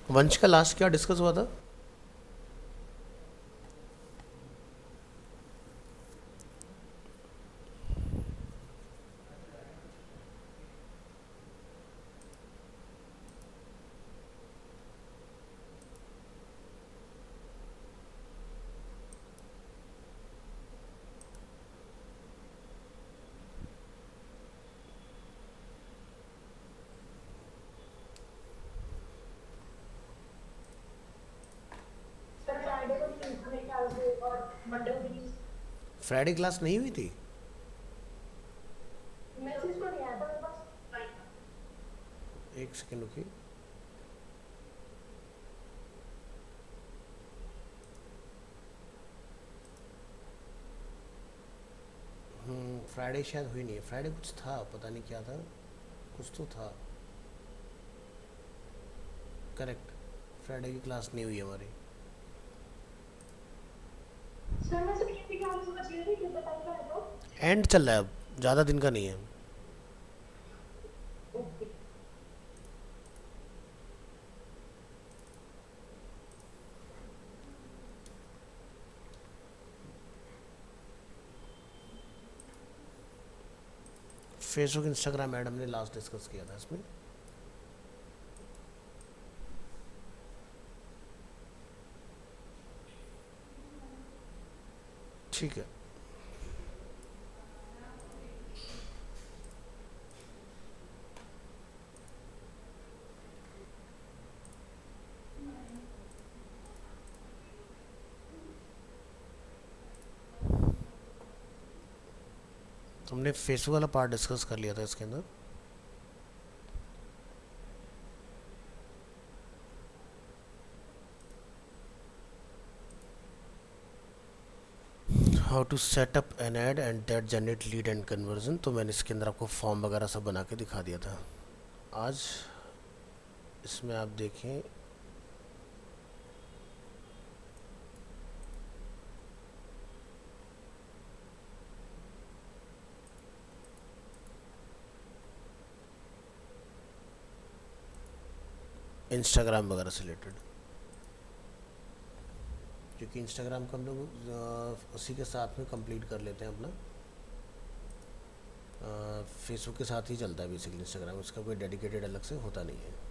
वंश का लास्ट क्या डिस्कस हुआ था? सर फ्राइडे को नहीं हुई मेरे ख्याल से, और मंडे को भी नहीं। फ्राइडे क्लास नहीं हुई थी? मैसेज तो नहीं आया था मेरे पास। एक सेकेंड रुकिए। फ्राइडे शायद हुई नहीं है। फ्राइडे कुछ था, पता नहीं क्या था, कुछ तो था। करेक्ट, फ्राइडे की क्लास नहीं हुई हमारी। सर मैं सिर्फ ये क्या समझ गई थी कितना टाइम का है तो। एंड चल रहा है अब, ज़्यादा दिन का नहीं है। ओके। फेसबुक इंस्टाग्राम ऐड हमने लास्ट डिस्कस किया था इसमें। ठीक है। हमने फेसबुक वाला पार्ट डिस्कस कर लिया था इसके अंदर। How to set up an ad and that generate lead and conversion, तो मैंने इसके अंदर आपको फॉर्म वगैरह सब बना के दिखा दिया था। आज इसमें आप देखें, इंस्टाग्राम वगैरह से रिलेटेड, क्योंकि इंस्टाग्राम को हम लोग उसी के साथ में कंप्लीट कर लेते हैं अपना। फेसबुक के साथ ही चलता है बेसिकली इंस्टाग्राम, उसका कोई डेडिकेटेड अलग से होता नहीं है।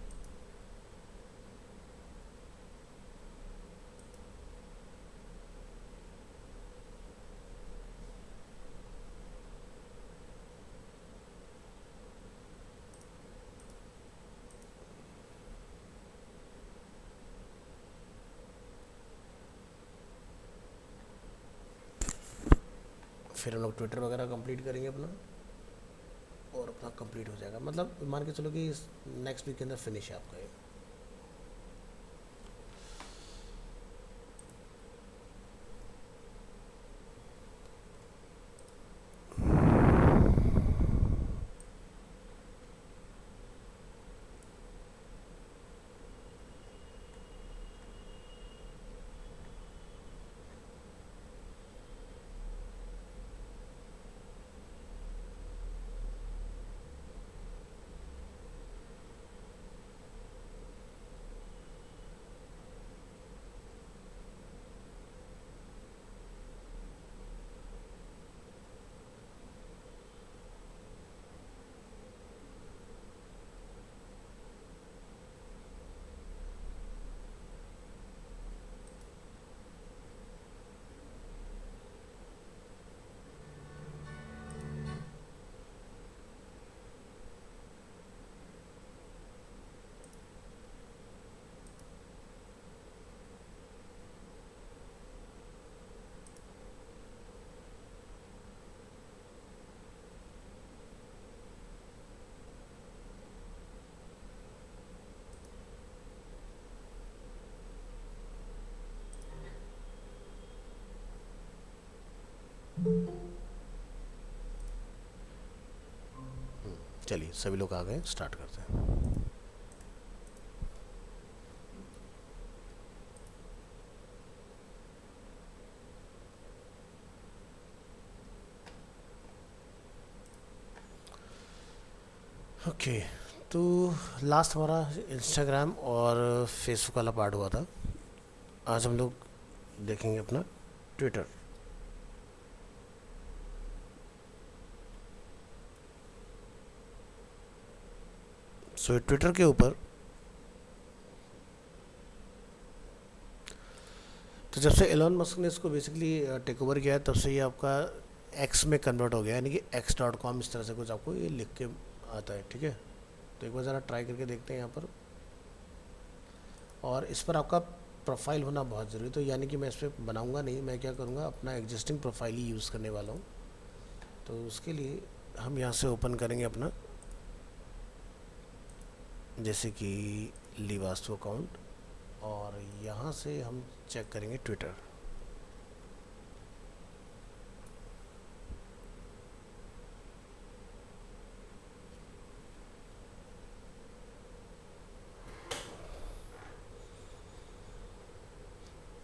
फिर हम लोग ट्विटर वगैरह कंप्लीट करेंगे अपना, और अपना कंप्लीट हो जाएगा। मतलब मान के चलो कि नेक्स्ट वीक के अंदर फिनिश है आपका ये। चलिए सभी लोग आ गए, स्टार्ट करते हैं। ओके, तो लास्ट हमारा इंस्टाग्राम और फेसबुक वाला पार्ट हुआ था। आज हम लोग देखेंगे अपना ट्विटर। सो ट्विटर के ऊपर तो जब से एलोन मस्क ने इसको बेसिकली टेक ओवर किया है तब से ये आपका एक्स में कन्वर्ट हो गया, यानी कि x.com इस तरह से कुछ आपको ये लिख के आता है। ठीक है, तो एक बार ज़रा ट्राई करके देखते हैं यहाँ पर। और इस पर आपका प्रोफाइल होना बहुत ज़रूरी, तो यानी कि मैं इस पर बनाऊँगा नहीं, मैं क्या करूँगा अपना एग्जिस्टिंग प्रोफाइल ही यूज़ करने वाला हूँ। तो उसके लिए हम यहाँ से ओपन करेंगे अपना, जैसे कि लीवास्तु अकाउंट, और यहाँ से हम चेक करेंगे ट्विटर।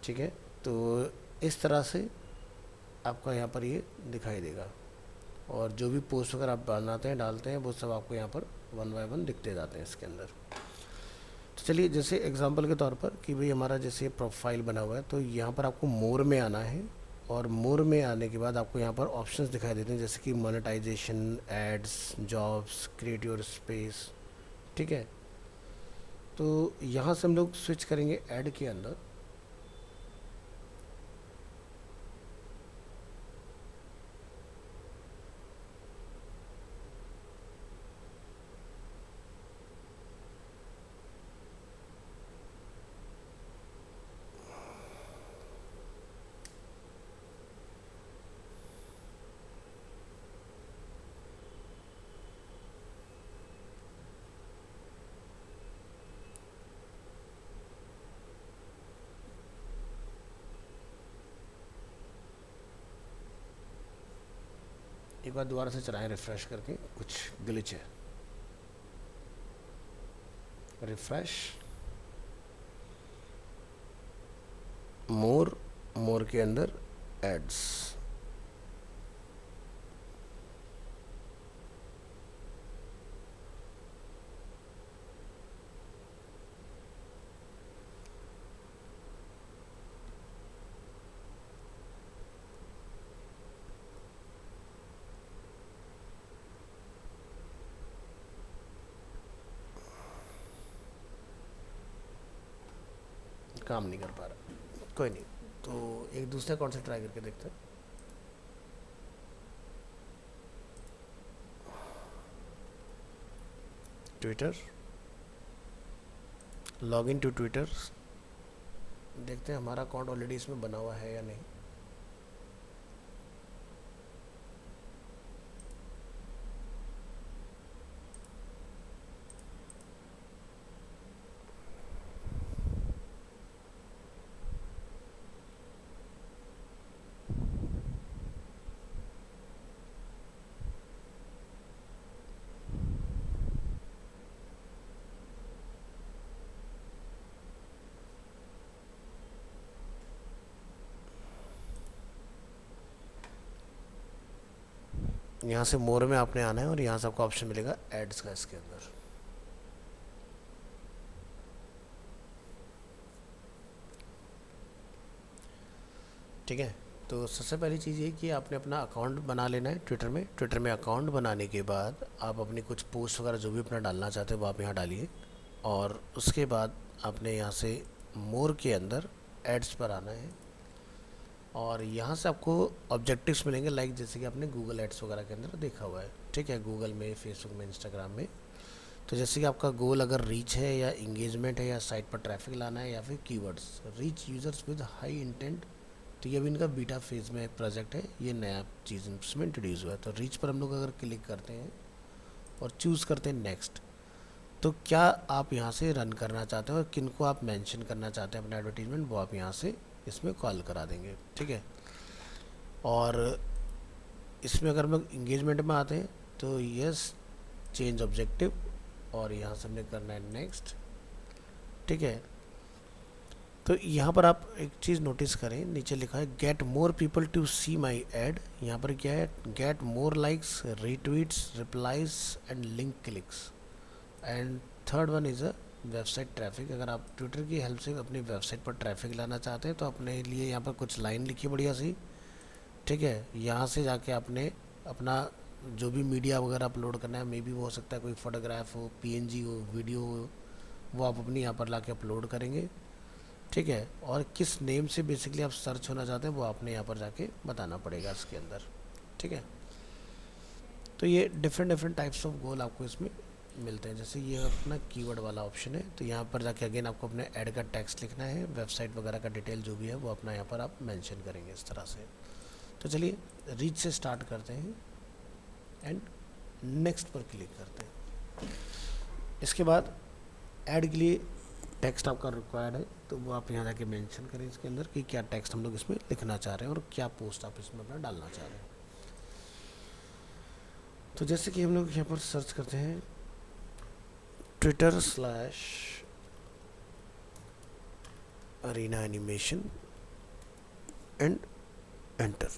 ठीक है, तो इस तरह से आपका यहाँ पर ये दिखाई देगा, और जो भी पोस्ट वगैरह आप बनाते हैं डालते हैं वो सब आपको यहाँ पर वन बाय वन दिखते जाते हैं इसके अंदर। तो चलिए, जैसे एग्जांपल के तौर पर कि भाई हमारा जैसे प्रोफाइल बना हुआ है, तो यहाँ पर आपको मोर में आना है, और मोर में आने के बाद आपको यहाँ पर ऑप्शंस दिखाई देते हैं, जैसे कि monetization, ads, jobs, create your space. ठीक है, तो यहाँ से हम लोग स्विच करेंगे ऐड के अंदर। एक बार दोबारा से चलाएं रिफ़्रेश करके, कुछ ग्लिच है। रिफ़्रेश, मोर, मोर के अंदर एड्स। काम नहीं कर पा रहा, कोई नहीं, तो एक दूसरे अकाउंट से ट्राई करके देखते हैं। ट्विटर, लॉगिन टू ट्विटर, देखते हैं हमारा अकाउंट ऑलरेडी इसमें बना हुआ है या नहीं। यहाँ से मोर में आपने आना है, और यहाँ से आपको ऑप्शन मिलेगा एड्स का इसके अंदर। ठीक है, तो सबसे पहली चीज़ ये कि आपने अपना अकाउंट बना लेना है ट्विटर में। ट्विटर में अकाउंट बनाने के बाद आप अपनी कुछ पोस्ट वगैरह जो भी अपना डालना चाहते हो वो आप यहाँ डालिए, और उसके बाद आपने यहाँ से मोर के अंदर एड्स पर आना है, और यहाँ से आपको ऑब्जेक्टिव्स मिलेंगे, लाइक जैसे कि आपने गूगल एड्स वगैरह के अंदर देखा हुआ है। ठीक है, गूगल में, फेसबुक में, इंस्टाग्राम में। तो जैसे कि आपका गोल अगर रीच है या इंगेजमेंट है या साइट पर ट्रैफिक लाना है या फिर keywords, reach users with high intent, तो ये भी इनका बीटा फेज़ में प्रोजेक्ट है, ये नया चीज़ इसमें इंट्रोड्यूस हुआ है। तो रीच पर हम लोग अगर क्लिक करते हैं और चूज़ करते हैं नेक्स्ट, तो क्या आप यहाँ से रन करना चाहते हो और किन को आप मेंशन करना चाहते हैं अपना एडवर्टीजमेंट, वो आप यहाँ से इसमें कॉल करा देंगे। ठीक है, और इसमें अगर हम लोग इंगेजमेंट में आते हैं तो यस, चेंज ऑब्जेक्टिव, और यहाँ से हमने करना है नेक्स्ट। ठीक है, तो यहाँ पर आप एक चीज़ नोटिस करें, नीचे लिखा है get more people to see my ad. यहाँ पर क्या है, get more likes, retweets, replies and link clicks. And third one is a website traffic. अगर आप ट्विटर की हेल्प से अपनी वेबसाइट पर ट्रैफिक लाना चाहते हैं तो अपने लिए यहाँ पर कुछ लाइन लिखी बढ़िया सी, ठीक है। यहाँ से जाके आपने अपना जो भी मीडिया वगैरह अपलोड करना है, मे बी वो हो सकता है कोई फोटोग्राफ हो, पीएनजी हो, वीडियो हो, वो आप अपनी यहाँ पर ला के अपलोड करेंगे, ठीक है। और किस नेम से बेसिकली आप सर्च होना चाहते हैं वो आपने यहाँ पर जाके बताना पड़ेगा इसके अंदर, ठीक है। तो ये different different types of goal आपको इसमें मिलते हैं। जैसे ये अपना कीवर्ड वाला ऑप्शन है, तो यहाँ पर जाके अगेन आपको अपने ऐड का टेक्स्ट लिखना है, वेबसाइट वगैरह का डिटेल जो भी है वो अपना यहाँ पर आप मेंशन करेंगे इस तरह से। तो चलिए रीच से स्टार्ट करते हैं एंड नेक्स्ट पर क्लिक करते हैं। इसके बाद ऐड के लिए टेक्स्ट आपका रिक्वायर्ड है, तो वो आप यहाँ जाके मेंशन करें इसके अंदर कि क्या टेक्स्ट हम लोग इसमें लिखना चाह रहे हैं और क्या पोस्ट आप इसमें अपना डालना चाह रहे हैं। तो जैसे कि हम लोग यहाँ पर सर्च करते हैं Twitter/Arena Animation and enter.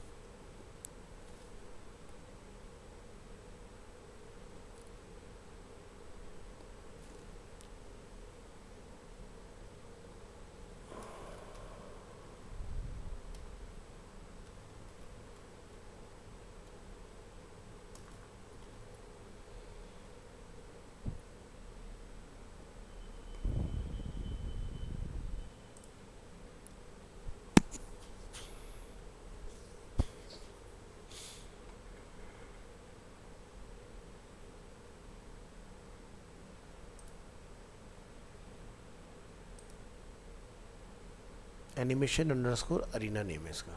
Animation underscore Arena name है इसका।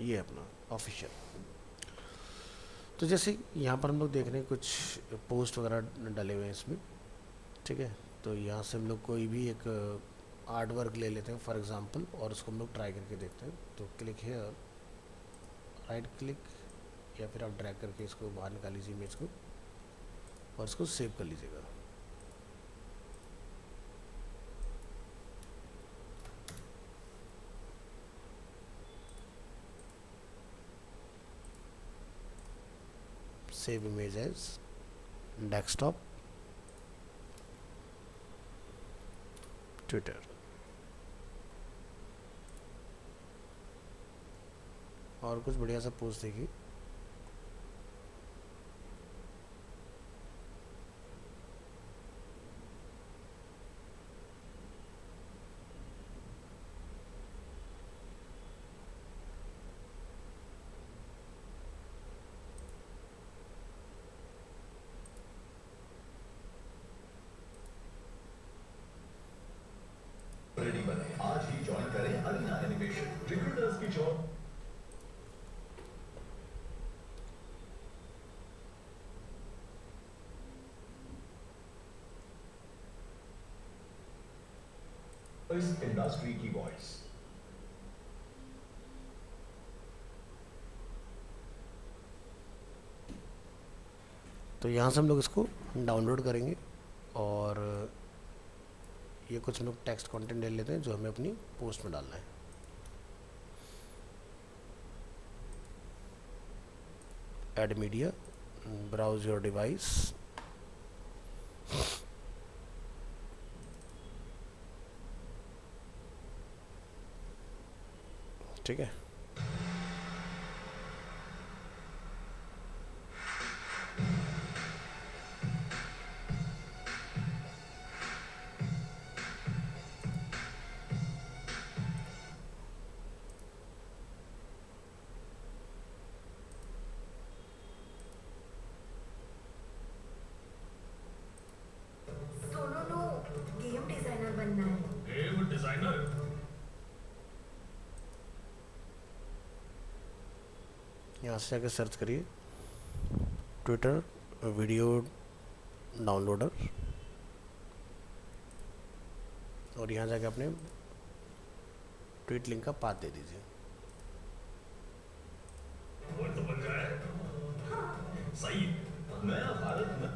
ये अपना ऑफिशियल। तो जैसे यहाँ पर हम लोग देख रहे हैं कुछ पोस्ट वगैरह डले हुए हैं इसमें, ठीक है। तो यहाँ से हम लोग कोई भी एक आर्ट वर्क ले लेते हैं फॉर एग्जांपल, और उसको हम लोग ट्राई करके देखते हैं। तो क्लिक है, राइट क्लिक, या फिर आप ड्रैग करके इसको बाहर निकाल लीजिए इमेज को और इसको सेव कर लीजिएगा। Save image as desktop Twitter. और कुछ बढ़िया सा पोस्ट देखिए। रेडी बने, आज ही ज्वाइन करें अरीना एनिमेशन, रिक्रूटर्स की जॉब। इस इंडस्ट्री की वॉइस। तो यहाँ से हम लोग इसको डाउनलोड करेंगे और ये कुछ हम लोग टेक्स्ट कंटेंट ले लेते हैं जो हमें अपनी पोस्ट में डालना है। Add media, browse your device, ठीक है। सोनू नो गेम डिजाइनर बनना है। Game designer. यहाँ से जाकर सर्च करिए ट्विटर वीडियो डाउनलोडर, और यहाँ जाके अपने ट्वीट लिंक का पाथ दे दीजिए। वो तो बन जाए। सही। नया भारत में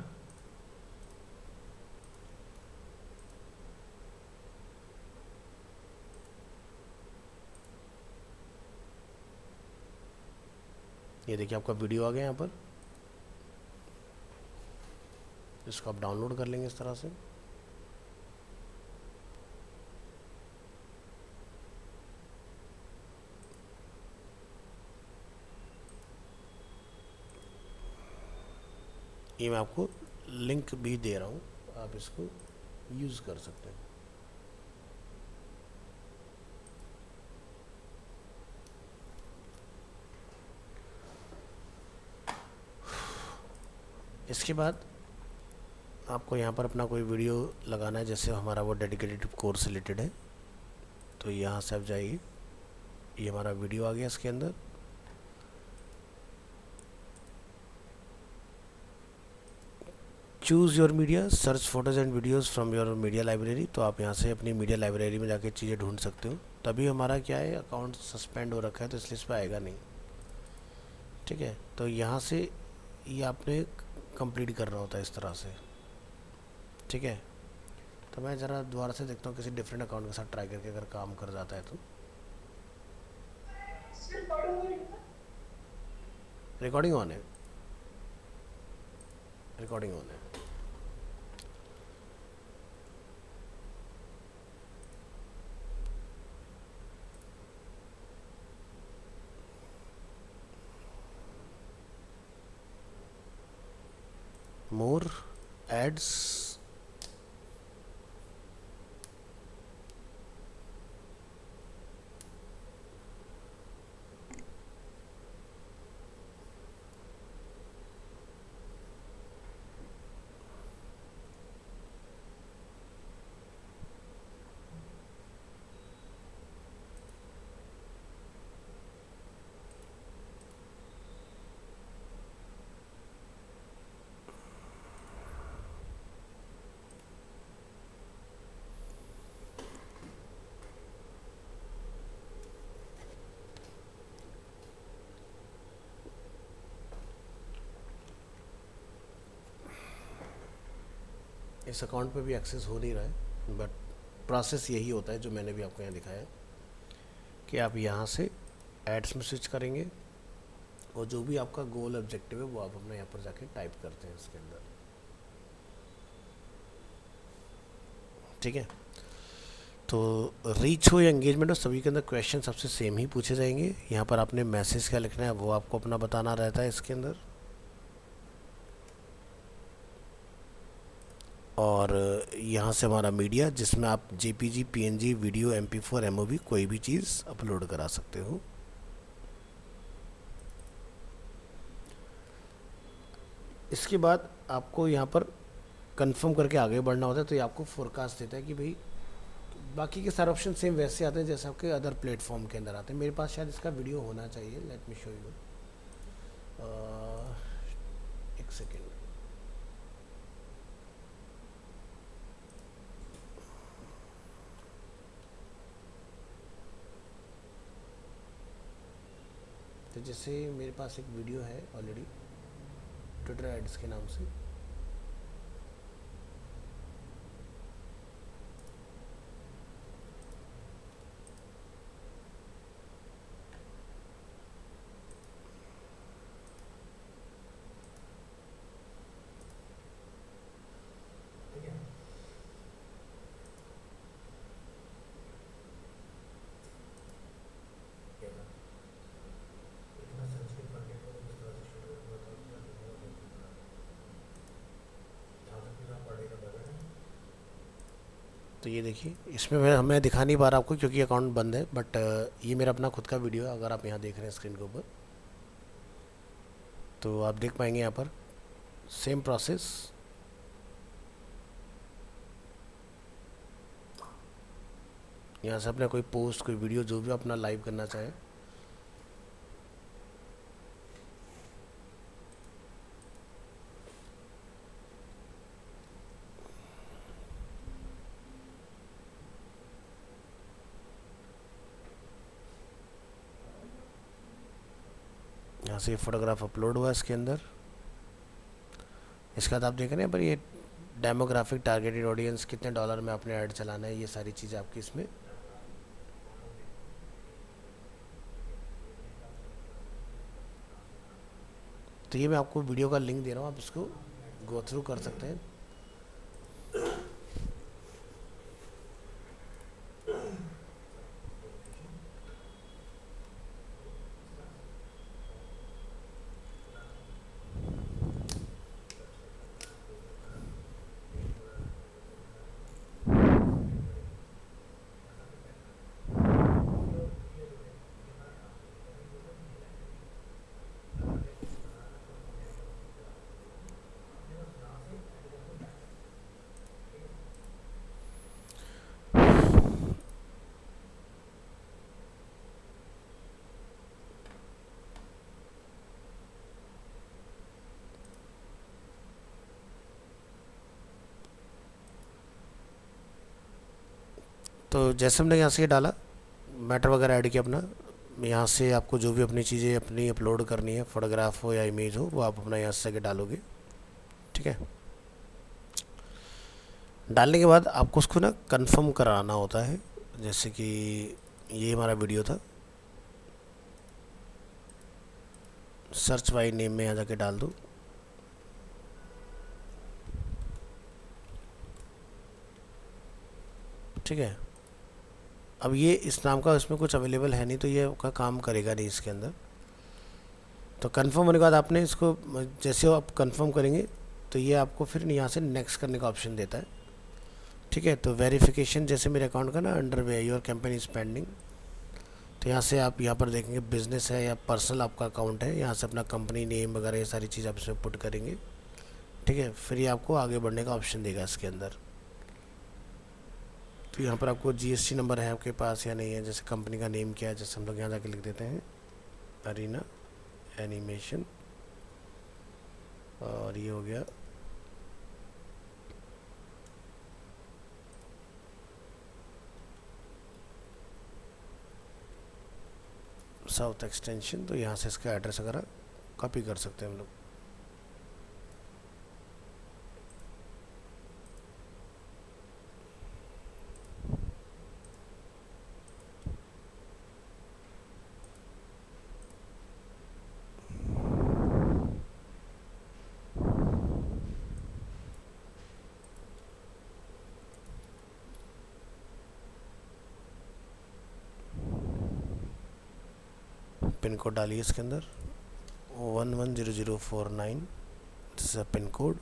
ये देखिए आपका वीडियो आ गया यहाँ पर, इसको आप डाउनलोड कर लेंगे इस तरह से। ये मैं आपको लिंक भी दे रहा हूँ, आप इसको यूज़ कर सकते हैं। इसके बाद आपको यहाँ पर अपना कोई वीडियो लगाना है, जैसे हमारा वो डेडिकेटेड कोर्स रिलेटेड है, तो यहाँ से आप जाइए, ये हमारा वीडियो आ गया इसके अंदर। Choose your media, search photos and videos from your media library. तो आप यहाँ से अपनी मीडिया लाइब्रेरी में जाके चीज़ें ढूंढ सकते हो। तभी हमारा क्या है, अकाउंट सस्पेंड हो रखा है तो इसलिए इस पर आएगा नहीं, ठीक है। तो यहाँ से ये आपने कंप्लीट करना होता है इस तरह से, ठीक है। तो मैं ज़रा दोबारा से देखता हूँ किसी डिफरेंट अकाउंट के साथ ट्राई करके अगर काम कर जाता है तो। रिकॉर्डिंग ऑन है, रिकॉर्डिंग ऑन है। मोर एड्स, इस अकाउंट पे भी एक्सेस हो नहीं रहा है, बट प्रोसेस यही होता है जो मैंने भी आपको यहाँ दिखाया कि आप यहाँ से एड्स में स्विच करेंगे और जो भी आपका गोल ऑब्जेक्टिव है वो आप अपने यहाँ पर जाके टाइप करते हैं इसके अंदर, ठीक है। तो रीच हो या एंगेजमेंट हो, सभी के अंदर क्वेश्चन सबसे सेम ही पूछे जाएंगे। यहाँ पर आपने मैसेज क्या लिखना है वो आपको अपना बताना रहता है इसके अंदर, और यहाँ से हमारा मीडिया जिसमें आप JPG, PNG, video, MP4, MOV कोई भी चीज़ अपलोड करा सकते हो। इसके बाद आपको यहाँ पर कंफर्म करके आगे बढ़ना होता है। तो ये आपको फोरकास्ट देता है कि भाई बाकी के सारे ऑप्शन सेम वैसे आते हैं जैसे आपके अदर प्लेटफॉर्म के अंदर आते हैं। मेरे पास शायद इसका वीडियो होना चाहिए, लेट मी शो यू, एक सेकेंड। तो जैसे मेरे पास एक वीडियो है ऑलरेडी ट्विटर एड्स के नाम से, तो ये देखिए इसमें मैं दिखा नहीं पा रहा आपको क्योंकि अकाउंट बंद है, बट ये मेरा अपना खुद का वीडियो है। अगर आप यहाँ देख रहे हैं स्क्रीन के ऊपर तो आप देख पाएंगे यहाँ पर सेम प्रोसेस। यहाँ से अपना कोई पोस्ट, कोई वीडियो जो भी अपना लाइव करना चाहे, यहाँ से फोटोग्राफ अपलोड हुआ इसके अंदर। इसके बाद आप देख रहे हैं पर ये डेमोग्राफिक, टारगेटेड ऑडियंस, कितने डॉलर में आपने ऐड चलाना है, ये सारी चीज़ें आपकी इसमें तो ये मैं आपको वीडियो का लिंक दे रहा हूँ, आप इसको गो थ्रू कर सकते हैं। तो जैसे हमने यहाँ से ये डाला, मैटर वगैरह ऐड किया अपना, यहाँ से आपको जो भी अपनी चीज़ें अपनी अपलोड करनी है, फोटोग्राफ हो या इमेज हो, वो आप अपना यहाँ से डालोगे। ठीक है, डालने के बाद आपको उसको ना कंफर्म कराना होता है। जैसे कि ये हमारा वीडियो था, सर्च बाय नेम में यहाँ जाके डाल दो। ठीक है, अब ये इस नाम का इसमें कुछ अवेलेबल है नहीं, तो ये का काम करेगा नहीं इसके अंदर। तो कंफर्म होने के बाद आपने इसको जैसे आप कंफर्म करेंगे तो ये आपको फिर यहाँ से नेक्स्ट करने का ऑप्शन देता है। ठीक है, तो वेरिफिकेशन जैसे मेरे अकाउंट का ना under way, your campaign is pending, तो यहाँ से आप यहाँ पर देखेंगे बिजनेस है या पर्सनल आपका अकाउंट है, यहाँ से अपना कंपनी नेम वगैरह ये सारी चीज़ आप इसमें पुट करेंगे। ठीक है, फिर ये आपको आगे बढ़ने का ऑप्शन देगा इसके अंदर। तो यहाँ पर आपको जीएसटी नंबर है आपके पास या नहीं है, जैसे कंपनी का नेम क्या है, जैसे हम लोग यहाँ जाके लिख देते हैं अरीना एनिमेशन, और ये हो गया साउथ एक्सटेंशन। तो यहाँ से इसका एड्रेस वगैरह कॉपी कर सकते हैं हम लोग। पिन कोड डालिए इसके अंदर 110049, this is pin code.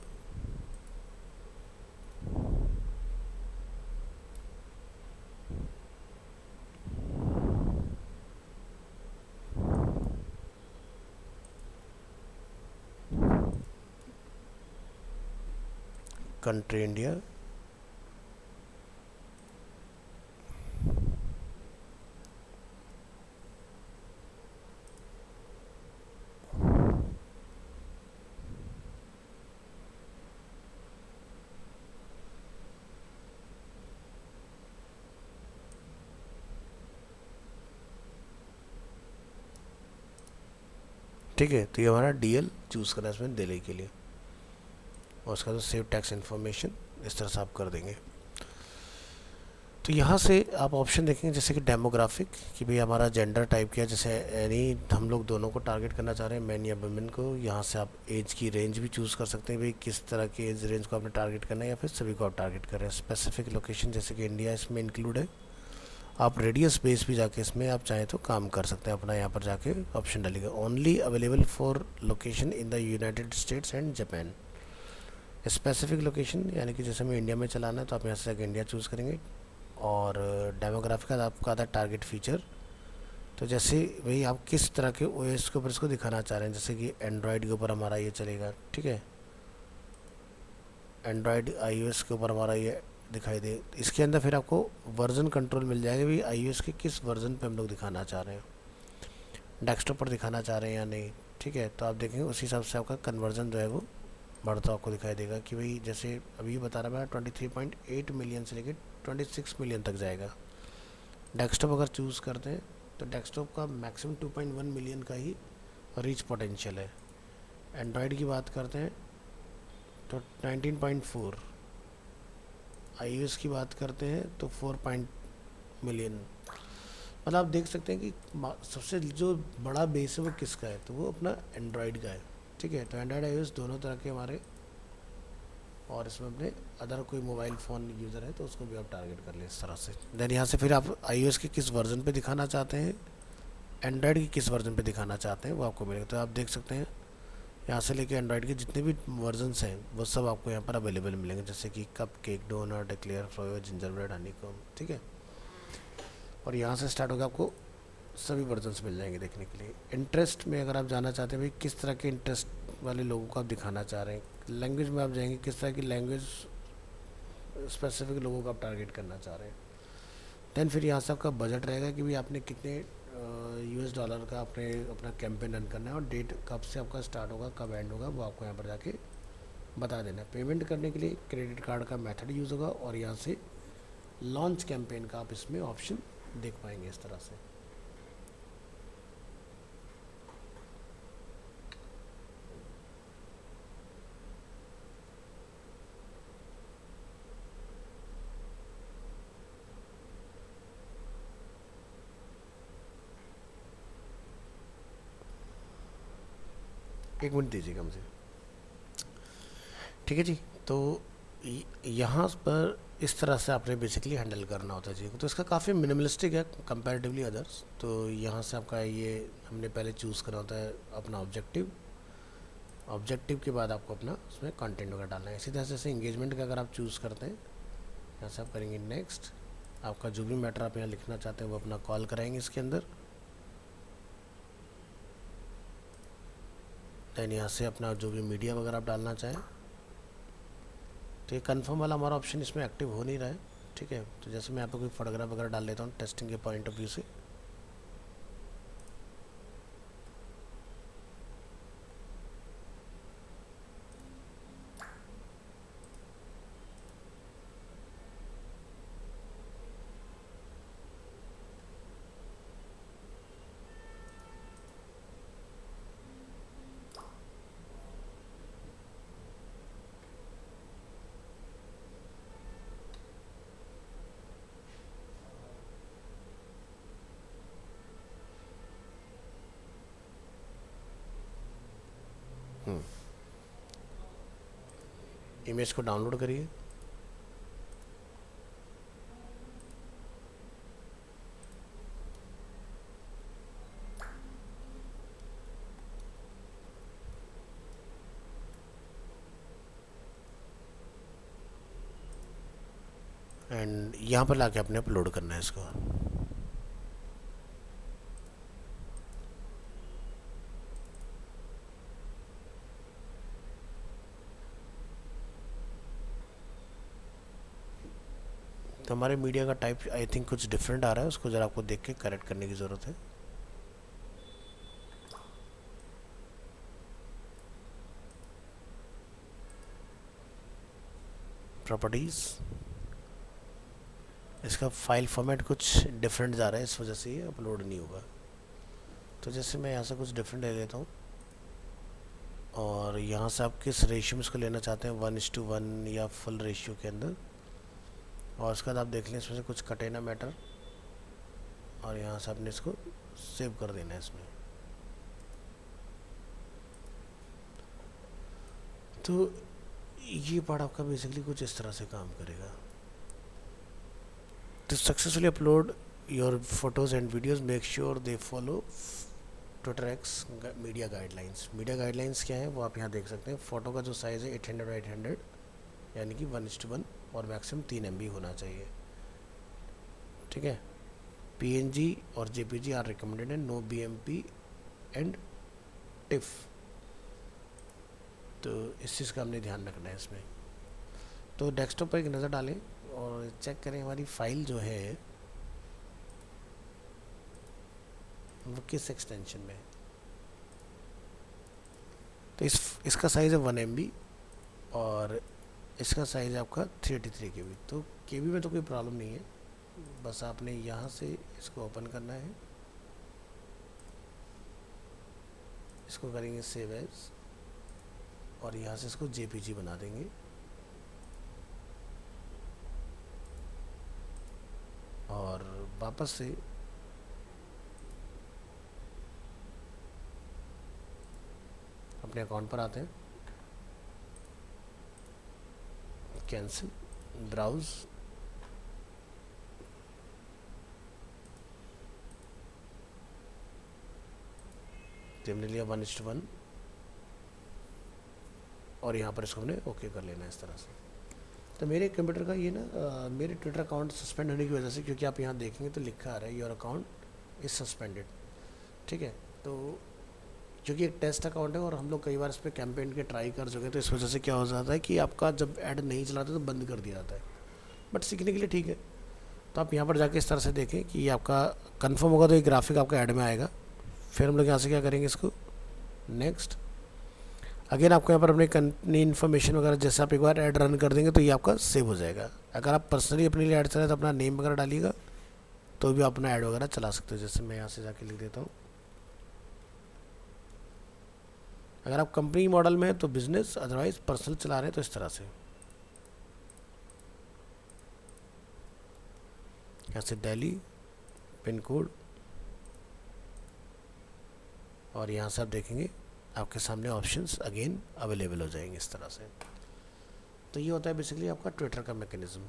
Country India, ठीक है। तो ये हमारा डीएल चूज़ करना है इसमें दिल्ली के लिए, और उसका तो सेव टैक्स इन्फॉर्मेशन इस तरह से आप कर देंगे। तो यहाँ से आप ऑप्शन देखेंगे जैसे कि डेमोग्राफिक, कि भाई हमारा जेंडर टाइप किया, जैसे एनी हम लोग दोनों को टारगेट करना चाह रहे हैं, मैन या वुमेन को। यहाँ से आप एज की रेंज भी चूज़ कर सकते हैं, भाई किस तरह की एज रेंज को आपने टारगेट करना है, या फिर सभी को आप टारगेट कर रहे हैं। स्पेसिफिक लोकेशन जैसे कि इंडिया इसमें इंक्लूड है। आप रेडियस बेस भी जाके इसमें आप चाहें तो काम कर सकते हैं अपना। यहाँ पर जाके ऑप्शन डालिएगा only available for location in the United states and Japan. Specific location यानी कि जैसे हमें इंडिया में चलाना है तो आप यहाँ से जाकर इंडिया चूज़ करेंगे। और डेमोग्राफिक का आपका आता है टारगेट फीचर। तो जैसे भाई आप किस तरह के ओएस के ऊपर इसको दिखाना चाह रहे हैं, जैसे कि एंड्रॉयड के ऊपर हमारा ये चलेगा, ठीक है, एंड्रॉयड आईओएस के ऊपर हमारा ये दिखाई दे। इसके अंदर फिर आपको वर्जन कंट्रोल मिल जाएगा, भाई आईओएस के किस वर्जन पे हम लोग दिखाना चाह रहे हैं, डेस्कटॉप पर दिखाना चाह रहे हैं या नहीं। ठीक है, तो आप देखेंगे उसी हिसाब से आपका कन्वर्जन जो है वो बढ़ता आपको दिखाई देगा, कि भाई जैसे अभी बता रहा मैं 23.8 मिलियन से लेकर 26 मिलियन तक जाएगा। डेस्कटॉप अगर चूज़ करते हैं तो डेस्कटॉप का मैक्सिमम 2.1 मिलियन का ही रीच पोटेंशियल है। एंड्रॉयड की बात करते हैं तो 19.4, आईओएस की बात करते हैं तो 4 मिलियन। मतलब आप देख सकते हैं कि सबसे जो बड़ा बेस है वो किसका है, तो वो अपना एंड्रॉयड का है। ठीक है। तो एंड्रॉयड iOS दोनों तरह के हमारे, और इसमें अपने अदर कोई मोबाइल फ़ोन यूज़र है तो उसको भी आप टारगेट कर लें इस तरह से। देन यहाँ से फिर आप iOS के किस वर्जन पे दिखाना चाहते हैं, एंड्रॉयड की किस वर्जन पे दिखाना चाहते हैं वो आपको मिलेगा। तो आप देख सकते हैं यहाँ से लेके एंड्रॉयड के जितने भी वर्जन्स हैं वो सब आपको यहाँ पर अवेलेबल मिलेंगे, जैसे कि cupcake, donut, eclair, flower, gingerbread, honeycomb, ठीक है। और यहाँ से स्टार्ट होगा, आपको सभी वर्जन्स मिल जाएंगे देखने के लिए। इंटरेस्ट में अगर आप जाना चाहते हैं भाई किस तरह के इंटरेस्ट वाले लोगों को आप दिखाना चाह रहे हैं, लैंग्वेज में आप जाएंगे किस तरह की लैंग्वेज स्पेसिफिक लोगों को आप टारगेट करना चाह रहे हैं। देन फिर यहाँ से आपका बजट रहेगा कि भाई आपने कितने $US का आपने अपना कैंपेन रन करना है, और डेट कब से आपका स्टार्ट होगा कब एंड होगा वो आपको यहाँ पर जाके बता देना है। पेमेंट करने के लिए क्रेडिट कार्ड का मेथड यूज़ होगा, और यहाँ से लॉन्च कैंपेन का आप इसमें ऑप्शन देख पाएंगे इस तरह से। एक मिनट दीजिएगा मुझे, ठीक है जी। तो यहाँ पर इस तरह से आपने बेसिकली हैंडल करना होता है जी। तो इसका काफ़ी मिनिमलिस्टिक है कंपैरेटिवली अदर्स। तो यहाँ से आपका ये हमने पहले चूज़ करना होता है अपना ऑब्जेक्टिव, ऑब्जेक्टिव के बाद आपको अपना उसमें कंटेंट वगैरह डालना है। इसी तरह से इंगेजमेंट का अगर आप चूज़ करते हैं, यहाँ से आप करेंगे नेक्स्ट, आपका जो भी मैटर आप यहाँ लिखना चाहते हैं वो अपना कॉल कराएंगे इसके अंदर। दैन यहाँ से अपना जो भी मीडिया वगैरह आप डालना चाहें, तो ये कन्फर्म वाला हमारा ऑप्शन इसमें एक्टिव हो नहीं रहा है, ठीक है। तो जैसे मैं यहाँ पे कोई फोटोग्राफ वगैरह डाल लेता हूँ टेस्टिंग के पॉइंट ऑफ व्यू से, इमेज को डाउनलोड करिए। एंड यहाँ पर लाके आपने अपलोड करना है इसको। तो हमारे मीडिया का टाइप आई थिंक कुछ डिफरेंट आ रहा है, उसको ज़रा आपको देख के करेक्ट करने की ज़रूरत है। प्रॉपर्टीज़, इसका फाइल फॉर्मेट कुछ डिफरेंट जा रहा है, इस वजह से ये अपलोड नहीं होगा। तो जैसे मैं यहाँ से कुछ डिफरेंट ले लेता हूँ, और यहाँ से आप किस रेशियो में इसको लेना चाहते हैं, 1:1 या फुल रेशियो के अंदर। और उसके बाद आप देख लें इसमें से कुछ कटे ना मैटर, और यहाँ से आपने इसको सेव कर देना है इसमें। तो ये पार्ट आपका बेसिकली कुछ इस तरह से काम करेगा। To successfully upload your photos and videos, make sure they follow Twitter X media guidelines. Media guidelines क्या है वो आप यहाँ देख सकते हैं। फ़ोटो का जो साइज़ है 800x800 यानी कि 1:1, और मैक्सिमम 3 MB होना चाहिए, ठीक है। PNG और JPG are recommended, no BMP and TIFF. तो इस चीज़ का हमने ध्यान रखना है इसमें। तो डेस्कटॉप पर एक नज़र डालें और चेक करें हमारी फाइल जो है वो किस एक्सटेंशन में है। तो इसका साइज़ है 1 MB, और इसका साइज़ है आपका 383 KB। तो KB में तो कोई प्रॉब्लम नहीं है, बस आपने यहाँ से इसको ओपन करना है, इसको करेंगे सेव एज, और यहाँ से इसको JPG बना देंगे। और वापस से अपने अकाउंट पर आते हैं, कैंसिल, ब्राउज, तो हमने लिया 1:1 और यहाँ पर इसको हमने ओके कर लेना है इस तरह से। तो मेरे कंप्यूटर का ये ना मेरे ट्विटर अकाउंट सस्पेंड होने की वजह से, क्योंकि आप यहाँ देखेंगे तो लिखा आ रहा है योर अकाउंट इज़ सस्पेंडेड, ठीक है। तो क्योंकि एक टेस्ट अकाउंट है और हम लोग कई बार इस पर कैंपेन के ट्राई कर चुके हैं, तो इस वजह से क्या हो जाता है कि आपका जब ऐड नहीं चलाते तो बंद कर दिया जाता है, बट सीखने के लिए ठीक है। तो आप यहाँ पर जाके इस तरह से देखें कि आपका कंफर्म होगा तो एक ग्राफिक आपका ऐड में आएगा। फिर हम लोग यहाँ से क्या करेंगे, इसको नेक्स्ट, अगेन आपको यहाँ पर अपनी कंपनी इन्फॉर्मेशन वगैरह जैसे आप एक बार ऐड रन कर देंगे तो ये आपका सेव हो जाएगा। अगर आप पर्सनली अपने लिए ऐड चलाए तो अपना नेम वगैरह डालिएगा तो भी अपना ऐड वगैरह चला सकते हो। जैसे मैं यहाँ से जाके लिख देता हूँ, अगर आप कंपनी मॉडल में है तो बिजनेस, अदरवाइज पर्सनल चला रहे हैं तो इस तरह से यहाँ से दिल्ली पिन कोड, और यहाँ से आप देखेंगे आपके सामने ऑप्शंस अगेन अवेलेबल हो जाएंगे इस तरह से। तो ये होता है बेसिकली आपका ट्विटर का मैकेनिज़्म।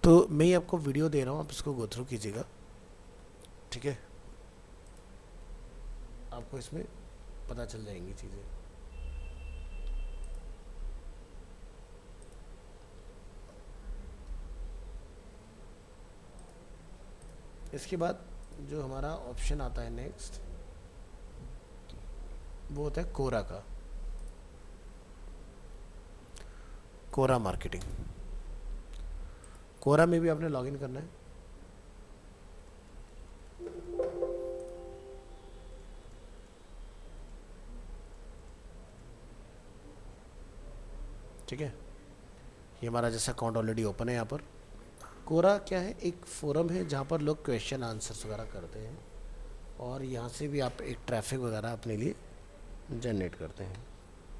तो मैं ये आपको वीडियो दे रहा हूँ, आप इसको गो थ्रू कीजिएगा, ठीक है, आपको इसमें पता चल जाएंगी चीज़ें। इसके बाद जो हमारा ऑप्शन आता है नेक्स्ट, वो होता है कोरा का, कोरा मार्केटिंग। कोरा में भी आपने लॉगिन करना है, ठीक है। ये हमारा जैसा अकाउंट ऑलरेडी ओपन है। यहाँ पर कोरा क्या है, एक फोरम है जहाँ पर लोग क्वेश्चन आंसर्स वगैरह करते हैं, और यहाँ से भी आप एक ट्रैफिक वगैरह अपने लिए जनरेट करते हैं,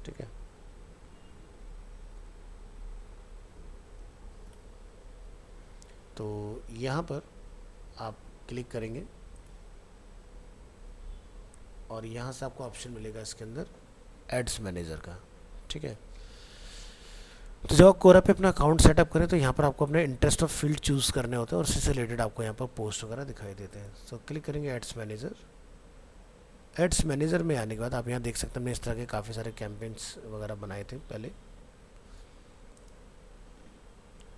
ठीक है। तो यहाँ पर आप क्लिक करेंगे और यहाँ से आपको ऑप्शन मिलेगा इसके अंदर एड्स मैनेजर का, ठीक है। तो जब आप कोरा पे अपना अकाउंट सेटअप करें तो यहाँ पर आपको अपने इंटरेस्ट ऑफ फील्ड चूज़ करने होते हैं और उससे रिलेटेड आपको यहाँ पर पोस्ट वगैरह दिखाई देते हैं। सो क्लिक करेंगे एड्स मैनेजर। एड्स मैनेजर में आने के बाद आप यहाँ देख सकते हैं हमने इस तरह के काफ़ी सारे कैंपेन्स वगैरह बनाए थे पहले,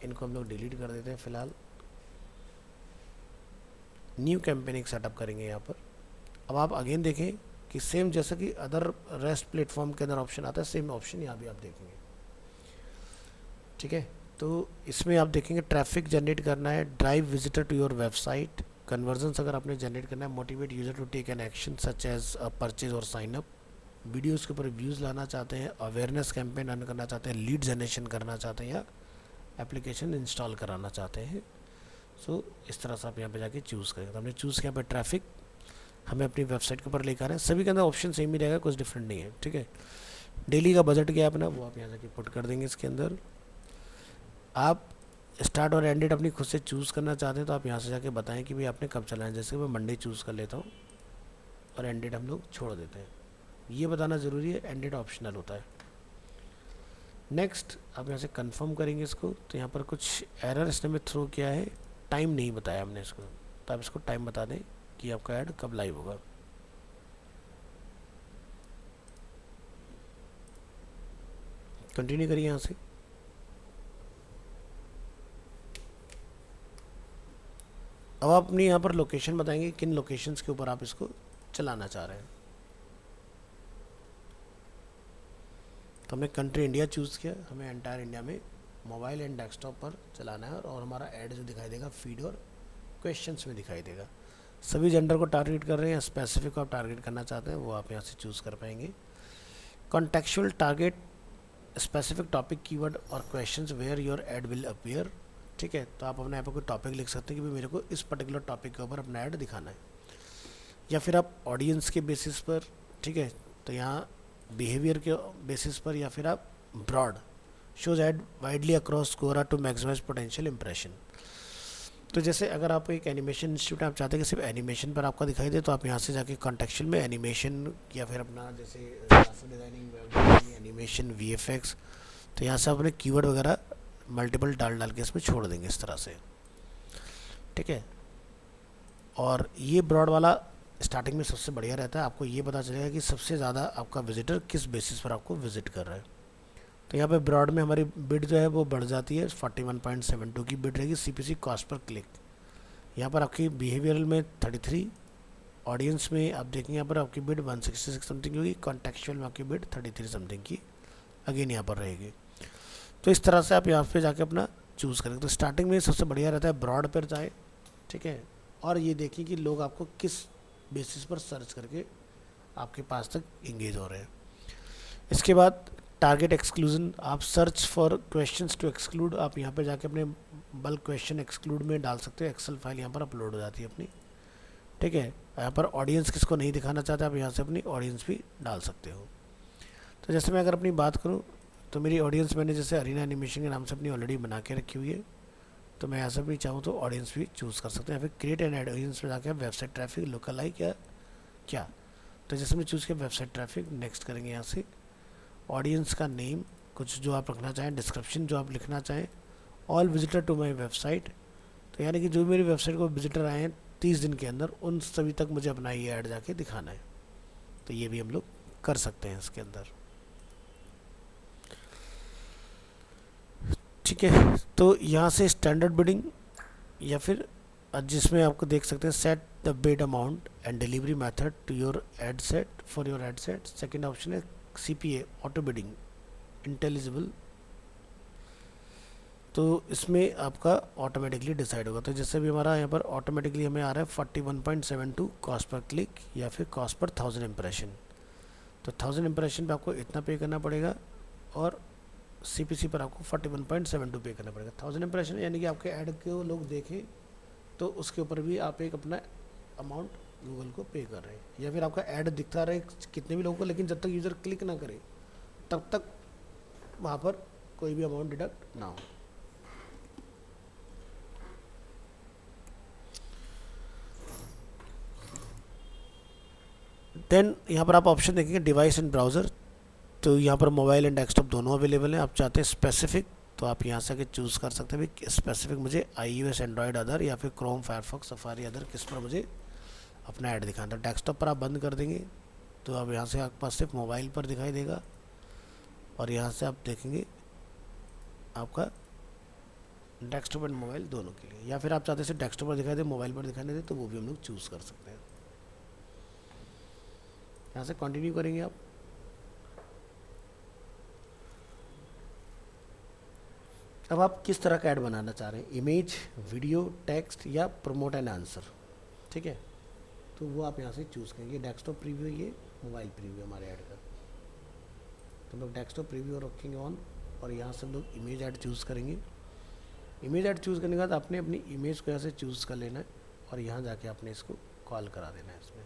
इनको हम लोग डिलीट कर देते हैं फ़िलहाल। न्यू कैंपेन एक सेटअप करेंगे यहाँ पर। अब आप अगेन देखें कि सेम जैसा कि अदर रेस्ट प्लेटफॉर्म के अंदर ऑप्शन आता है, सेम ऑप्शन यहाँ भी आप देखेंगे, ठीक है। तो इसमें आप देखेंगे ट्रैफिक जनरेट करना है, drive visitor to your website, conversions अगर आपने जनरेट करना है, motivate user to take an action such as purchase or sign up, videos के ऊपर व्यूज़ लाना चाहते हैं, अवेयरनेस कैंपेन रन करना चाहते हैं, लीड जनरेशन करना चाहते हैं, या एप्लीकेशन इंस्टॉल कराना चाहते हैं। सो इस तरह से आप यहाँ पे जाके चूज़ करेंगे। तो हमने चूज़ किया पर ट्रैफिक हमें अपनी वेबसाइट के ऊपर लेकर आ रहे हैं, सभी के अंदर ऑप्शन सेम ही रहेगा, कुछ डिफरेंट नहीं है, ठीक है। डेली का बजट क्या है अपना, वो आप यहाँ जाके पुट कर देंगे। इसके अंदर आप स्टार्ट और एंड डेट अपनी खुद से चूज़ करना चाहते हैं तो आप यहाँ से जाके बताएं कि भाई आपने कब चलाना है। जैसे मैं मंडे चूज़ कर लेता हूँ और एंड डेट हम लोग छोड़ देते हैं, ये बताना ज़रूरी है, एंड डेट ऑप्शनल होता है। नेक्स्ट आप यहाँ से कंफर्म करेंगे इसको। तो यहाँ पर कुछ एरर इसने में थ्रो किया है, टाइम नहीं बताया हमने इसको, तो आप इसको टाइम बता दें कि आपका ऐड कब लाइव होगा। कंटिन्यू करिए यहाँ से। अब आप अपनी यहाँ पर लोकेशन बताएंगे, किन लोकेशंस के ऊपर आप इसको चलाना चाह रहे हैं। तो हमने कंट्री इंडिया चूज़ किया, हमें एंटायर इंडिया में मोबाइल एंड डेस्कटॉप पर चलाना है, और हमारा ऐड जो दिखाई देगा फीड और क्वेश्चंस में दिखाई देगा। सभी जेंडर को टारगेट कर रहे हैं या स्पेसिफिक को आप टारगेट करना चाहते हैं, वो आप यहाँ से चूज़ कर पाएंगे। Contextual target specific topic keyword और questions where your ad will appear, ठीक है। तो आप अपने यहाँ पर कोई टॉपिक लिख सकते हैं कि भाई मेरे को इस पर्टिकुलर टॉपिक के ऊपर अपना ऐड दिखाना है, या फिर आप ऑडियंस के बेसिस पर, ठीक है, तो यहाँ बिहेवियर के बेसिस पर, या फिर आप broad shows ad widely across Quora to maximize potential impression. तो जैसे अगर आप एक एनिमेशन इंस्टीट्यूट आप चाहते हैं कि सिर्फ एनिमेशन पर आपका दिखाई दे, तो आप यहाँ से जाके कॉन्टेक्चुअल में एनिमेशन या फिर अपना जैसे graphic designing, web designing, animation, VFX, तो यहाँ से आप अपने कीवर्ड वगैरह मल्टीपल डाल डाल के इसमें छोड़ देंगे इस तरह से, ठीक है। और ये ब्रॉड वाला स्टार्टिंग में सबसे बढ़िया रहता है, आपको ये पता चलेगा कि सबसे ज़्यादा आपका विजिटर किस बेसिस पर आपको विजिट कर रहा है। तो यहाँ पे ब्रॉड में हमारी बिड जो है वो बढ़ जाती है, 41.72 की बिड रहेगी। सीपीसी कॉस्ट पर क्लिक, यहाँ पर आपकी बिहेवियरल में 33, ऑडियंस में आप देखेंगे यहाँ पर आपकी बिड 166 समथिंग होगी, कॉन्टेक्चुअल में आपकी बिड 33 समथिंग की अगेन यहाँ पर रहेगी। तो इस तरह से आप यहाँ पे जाके अपना चूज़ करेंगे। तो स्टार्टिंग में सबसे बढ़िया रहता है ब्रॉड पर जाए, ठीक है, और ये देखिए कि लोग आपको किस बेसिस पर सर्च करके आपके पास तक इंगेज हो रहे हैं। इसके बाद टारगेट एक्सक्लूजन, आप search for questions to exclude, आप यहाँ पे जाके अपने बल्क क्वेश्चन एक्सक्लूड में डाल सकते हो। एक्सेल फाइल यहाँ पर अपलोड हो जाती है अपनी, ठीक है। यहाँ पर ऑडियंस किसको नहीं दिखाना चाहते, आप यहाँ से अपनी ऑडियंस भी डाल सकते हो। तो जैसे मैं अगर अपनी बात करूँ तो मेरी ऑडियंस मैंने जैसे अरीना एनिमेशन के नाम से अपनी ऑलरेडी बना के रखी हुई है, तो मैं यहाँ से भी चाहूँ तो ऑडियंस भी चूज़ कर सकते हैं। या फिर क्रिएट एन ऑडियंस में जाके वेबसाइट ट्रैफिक लोकल लाइक या क्या, तो जैसे मैं चूज़ किया वेबसाइट ट्रैफिक, नेक्स्ट करेंगे यहाँ से। ऑडियंस का नेम कुछ जो आप रखना चाहें, डिस्क्रिप्शन जो आप लिखना चाहें, all visitor to my website, तो यानी कि जो मेरी वेबसाइट को विजिटर आए हैं 30 दिन के अंदर, उन सभी तक मुझे अपना ये ऐड जाके दिखाना है। तो ये भी हम लोग कर सकते हैं इसके अंदर, ठीक है। तो यहाँ से स्टैंडर्ड बिडिंग या फिर जिसमें आपको देख सकते हैं set the bid amount and delivery method to your ad set for your ad set. Second option है सीपीए ऑटो बिडिंग इंटेलिजिबल, तो इसमें आपका ऑटोमेटिकली डिसाइड होगा। तो जैसे भी हमारा यहाँ पर ऑटोमेटिकली हमें आ रहा है 41.72 कॉस्ट पर क्लिक या फिर कॉस्ट पर 1000 इम्प्रेशन, तो 1000 इम्प्रेशन पे आपको इतना पे करना पड़ेगा और सीपीसी पर आपको 41.72 पे करना पड़ेगा। 1000 इम्प्रेशन यानी कि आपके ऐड को लोग देखें तो उसके ऊपर भी आप एक अपना अमाउंट गूगल को पे कर रहे हैं, या फिर आपका ऐड दिखता रहे कितने भी लोगों को, लेकिन जब तक यूज़र क्लिक ना करे तब तक वहाँ पर कोई भी अमाउंट डिडक्ट ना हो। देन यहाँ पर आप ऑप्शन देखेंगे डिवाइस एंड ब्राउज़र, तो यहाँ पर मोबाइल एंड डेस्कटॉप दोनों अवेलेबल हैं। आप चाहते हैं स्पेसिफिक, तो आप यहाँ से आके चूज़ कर सकते हैं भाई स्पेसिफिक मुझे iOS, एंड्रॉयड अदर या फिर क्रोम, फायरफॉक्स, सफारी अदर, किस पर मुझे अपना ऐड दिखाना है। डेस्कटॉप पर आप बंद कर देंगे तो अब यहाँ से आपके पास सिर्फ मोबाइल पर दिखाई देगा, और यहाँ से आप देखेंगे आपका डेस्कटॉप एंड मोबाइल दोनों के लिए, या फिर आप चाहते हैं सिर्फ डेस्कटॉप पर दिखाई दे, मोबाइल पर दिखाई दे, तो वो भी हम लोग चूज़ कर सकते हैं। यहाँ से कंटिन्यू करेंगे आप। अब आप किस तरह का ऐड बनाना चाह रहे हैं, इमेज, वीडियो, टेक्स्ट या प्रमोट एंड आंसर, ठीक है। तो वो आप यहाँ से चूज़ करेंगे। डेस्कटॉप प्रीव्यू, ये मोबाइल प्रीव्यू हमारे ऐड का, तो हम लोग डेस्कटॉप प्रीव्यू रखेंगे ऑन, और यहाँ से हम लोग इमेज ऐड चूज़ करेंगे। इमेज ऐड चूज़ करने के बाद आपने अपनी इमेज को यहाँ से चूज़ कर लेना है और यहाँ जाके आपने इसको कॉल करा देना है इसमें।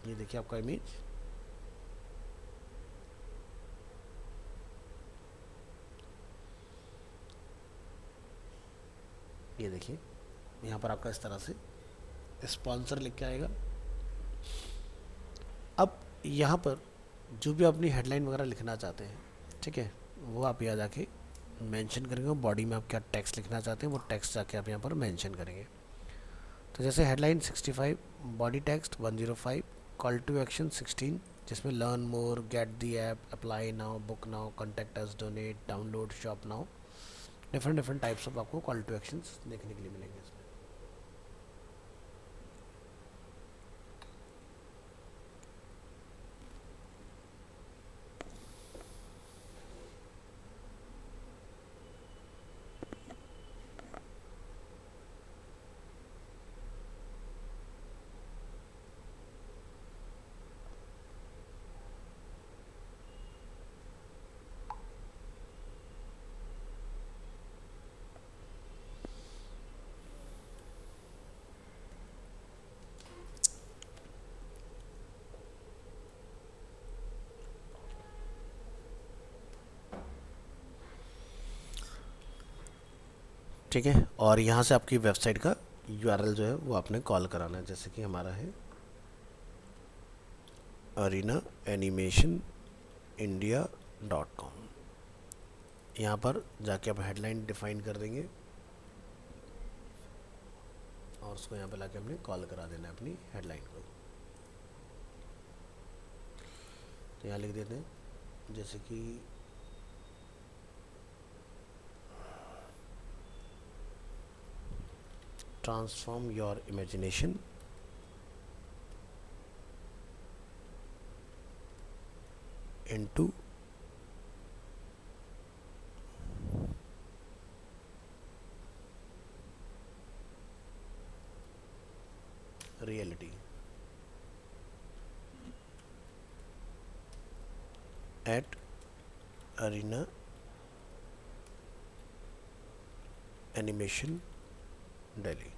ये देखिए आपका इमेज, ये देखिए यहाँ पर आपका इस तरह से स्पॉन्सर लिख के आएगा। अब यहाँ पर जो भी अपनी हेडलाइन वगैरह लिखना चाहते हैं, ठीक है, वो आप यहाँ जाके मेंशन करेंगे। बॉडी में आप क्या टेक्स्ट लिखना चाहते हैं वो टेक्स्ट जाके आप यहाँ पर मेंशन करेंगे। तो जैसे headline 65, body text 105, call to action 16, जिसमें learn more, get the app, apply now, book now, contact us, donate, download, shop now, different types of आपको कॉल टू एक्शंस देखने के लिए मिलेंगे इसमें। ठीक है, और यहाँ से आपकी वेबसाइट का यूआरएल जो है वो आपने कॉल कराना है, जैसे कि हमारा है arenaanimationindia.com। यहाँ पर जाके आप हेडलाइन डिफाइन कर देंगे और उसको यहाँ पे लाके हमने कॉल करा देना है अपनी हेडलाइन को। तो यहाँ लिख देते हैं जैसे कि transform your imagination into reality at Arena Animation Delhi.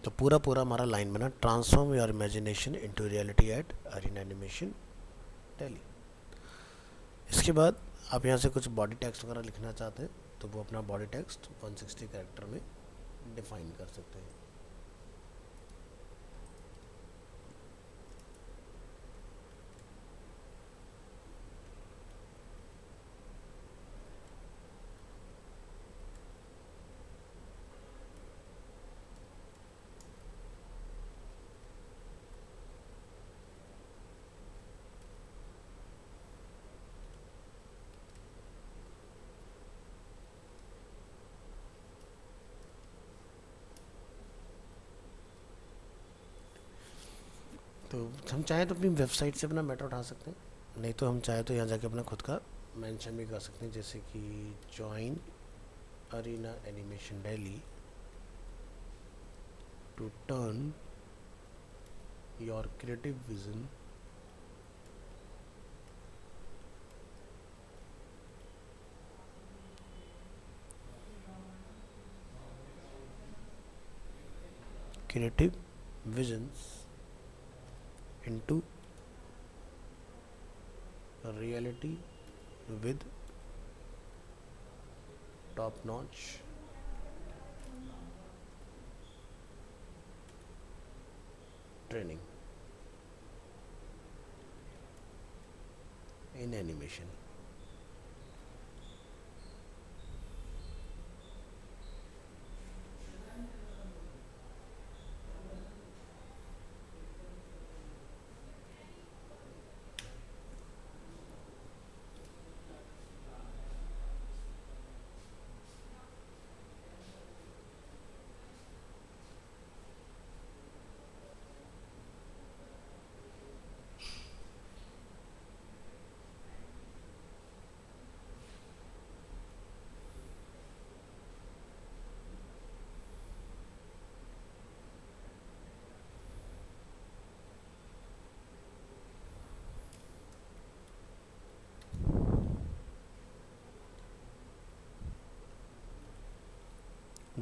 तो पूरा पूरा हमारा लाइन बना, transform your imagination into reality at Arena Animation Delhi. इसके बाद आप यहाँ से कुछ बॉडी टेक्स्ट वगैरह लिखना चाहते हैं तो वो अपना बॉडी टेक्स्ट 160 कैरेक्टर में डिफाइन कर सकते हैं। तो हम चाहें तो अपनी वेबसाइट से अपना मेटा उठा सकते हैं, नहीं तो हम चाहें तो यहाँ जाके अपना खुद का मेंशन भी कर सकते हैं, जैसे कि join Arena Animation Delhi to turn your creative vision creative visions into reality with top-notch training in animation।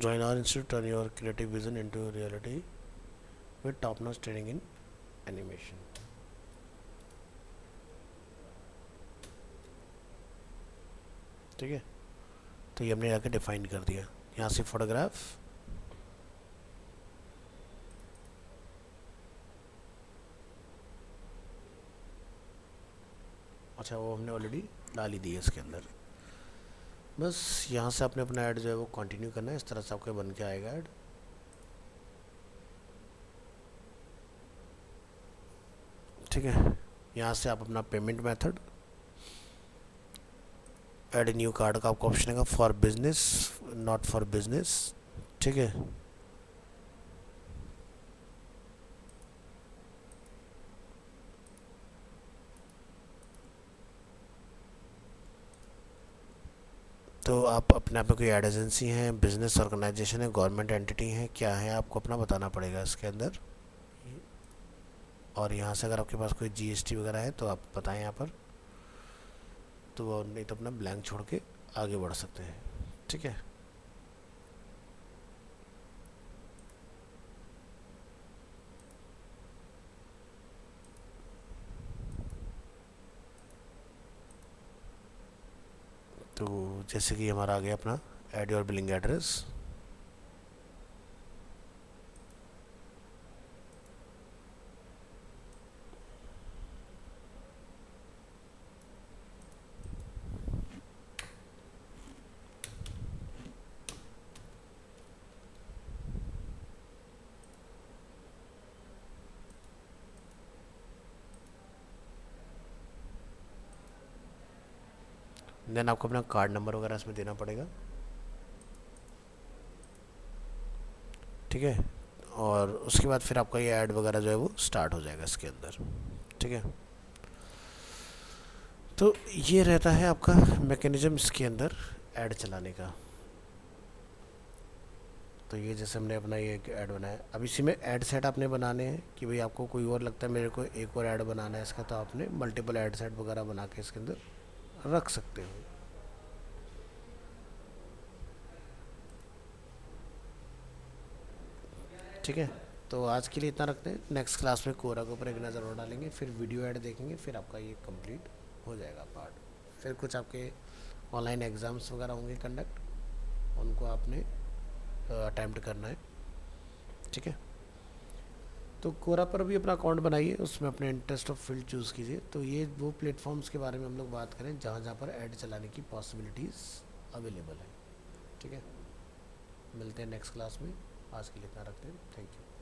Join our institute, turn your creative vision into reality with top-notch training in animation। ठीक है, तो ये हमने आके define कर दिया। यहाँ से फोटोग्राफ, अच्छा वो हमने ऑलरेडी डाल ही दी है इसके अंदर। बस यहाँ से आपने अपना ऐड जो है वो कंटिन्यू करना है, इस तरह से आपका बन के आएगा ऐड। ठीक है, यहाँ से आप अपना payment method, add new card का आपका ऑप्शन है for business not for business. ठीक है, तो आप अपने आप में कोई एड एजेंसी हैं, बिजनेस ऑर्गेनाइजेशन है, गवर्नमेंट एंटिटी है, क्या है आपको अपना बताना पड़ेगा इसके अंदर। और यहाँ से अगर आपके पास कोई जीएसटी वगैरह है तो आप बताएं यहाँ पर, तो वो नहीं तो अपना ब्लैंक छोड़ के आगे बढ़ सकते हैं। ठीक है, तो जैसे कि हमारा आ गया अपना add your billing address. Then आपको अपना कार्ड नंबर वगैरह इसमें देना पड़ेगा, ठीक है। और उसके बाद फिर आपका ये ऐड वगैरह जो है वो स्टार्ट हो जाएगा इसके अंदर, ठीक है। तो ये रहता है आपका मैकेनिज्म इसके अंदर ऐड चलाने का। तो ये जैसे हमने अपना ये ऐड बनाया, अब इसी में ऐड सेट आपने बनाने हैं कि भाई आपको कोई और लगता है मेरे को एक और ऐड बनाना है इसका, तो आपने मल्टीपल ऐड सेट वगैरह बना के इसके अंदर रख सकते हो, ठीक है। तो आज के लिए इतना रखते हैं, नेक्स्ट क्लास में कोरा के ऊपर एक नज़र और डालेंगे, फिर वीडियो ऐड देखेंगे, फिर आपका ये कंप्लीट हो जाएगा पार्ट। फिर कुछ आपके ऑनलाइन एग्ज़ाम्स वगैरह होंगे कंडक्ट, उनको आपने अटैम्प्ट करना है, ठीक है। तो कोरा पर भी अपना अकाउंट बनाइए, उसमें अपने इंटरेस्ट ऑफ फील्ड चूज़ कीजिए। तो ये वो प्लेटफॉर्म्स के बारे में हम लोग बात करें जहाँ जहाँ पर ऐड चलाने की पॉसिबिलिटीज़ अवेलेबल है, ठीक है। मिलते हैं नेक्स्ट क्लास में, आज के लिए इतना रखते हैं, थैंक यू।